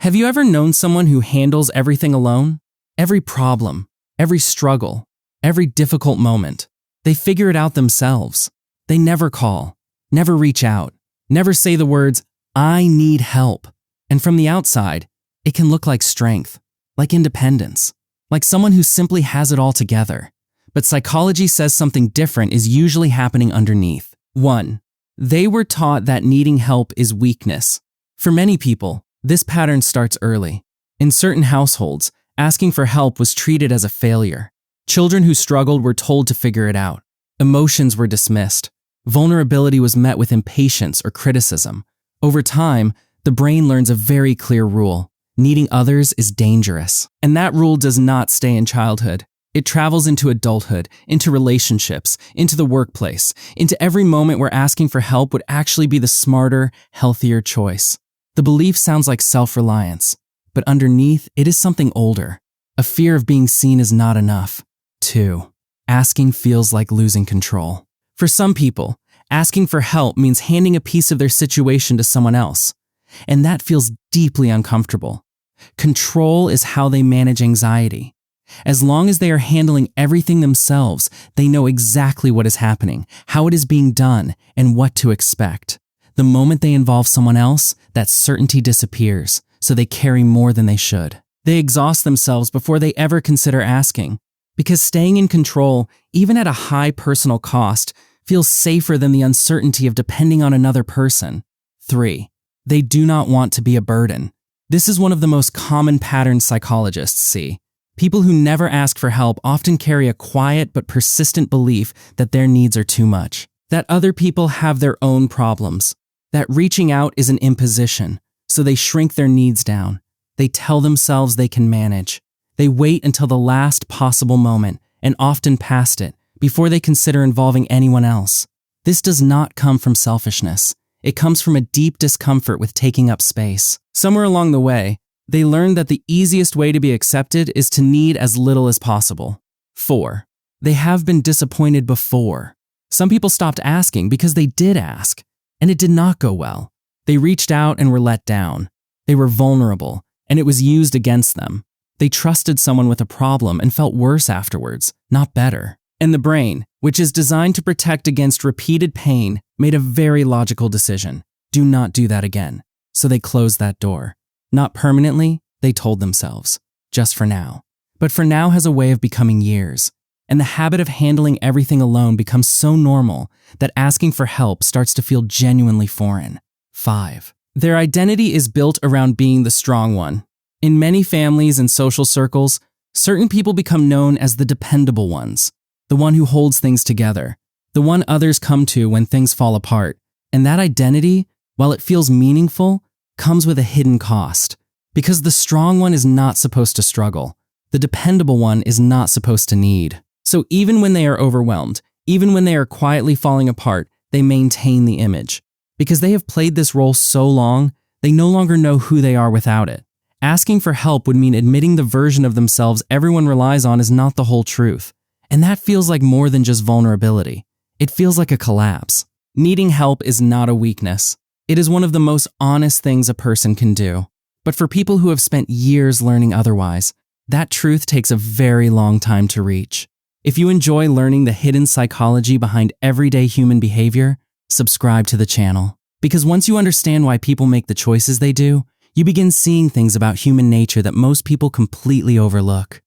Have you ever known someone who handles everything alone? Every problem, every struggle, every difficult moment. They figure it out themselves. They never call, never reach out, never say the words, "I need help." And from the outside, it can look like strength, like independence, like someone who simply has it all together. But psychology says something different is usually happening underneath. 1. They were taught that needing help is weakness. For many people, this pattern starts early. In certain households, asking for help was treated as a failure. Children who struggled were told to figure it out. Emotions were dismissed. Vulnerability was met with impatience or criticism. Over time, the brain learns a very clear rule. Needing others is dangerous. And that rule does not stay in childhood. It travels into adulthood, into relationships, into the workplace, into every moment where asking for help would actually be the smarter, healthier choice. The belief sounds like self-reliance, but underneath, it is something older. A fear of being seen is not enough. 2. Asking feels like losing control. For some people, asking for help means handing a piece of their situation to someone else, and that feels deeply uncomfortable. Control is how they manage anxiety. As long as they are handling everything themselves, they know exactly what is happening, how it is being done, and what to expect. The moment they involve someone else, that certainty disappears, so they carry more than they should. They exhaust themselves before they ever consider asking, because staying in control, even at a high personal cost, feels safer than the uncertainty of depending on another person. 3. They do not want to be a burden. This is one of the most common patterns psychologists see. People who never ask for help often carry a quiet but persistent belief that their needs are too much, that other people have their own problems, that reaching out is an imposition, so they shrink their needs down. They tell themselves they can manage. They wait until the last possible moment, and often past it, before they consider involving anyone else. This does not come from selfishness. It comes from a deep discomfort with taking up space. Somewhere along the way, they learned that the easiest way to be accepted is to need as little as possible. 4. They have been disappointed before. Some people stopped asking because they did ask, and it did not go well. They reached out and were let down. They were vulnerable, and it was used against them. They trusted someone with a problem and felt worse afterwards, not better. And the brain, which is designed to protect against repeated pain, made a very logical decision. Do not do that again. So they closed that door. Not permanently, they told themselves. Just for now. But for now has a way of becoming years. And the habit of handling everything alone becomes so normal that asking for help starts to feel genuinely foreign. 5. Their identity is built around being the strong one. In many families and social circles, certain people become known as the dependable ones, the one who holds things together, the one others come to when things fall apart. And that identity, while it feels meaningful, comes with a hidden cost. Because the strong one is not supposed to struggle. The dependable one is not supposed to need. So even when they are overwhelmed, even when they are quietly falling apart, they maintain the image. Because they have played this role so long, they no longer know who they are without it. Asking for help would mean admitting the version of themselves everyone relies on is not the whole truth. And that feels like more than just vulnerability. It feels like a collapse. Needing help is not a weakness. It is one of the most honest things a person can do. But for people who have spent years learning otherwise, that truth takes a very long time to reach. If you enjoy learning the hidden psychology behind everyday human behavior, subscribe to the channel. Because once you understand why people make the choices they do, you begin seeing things about human nature that most people completely overlook.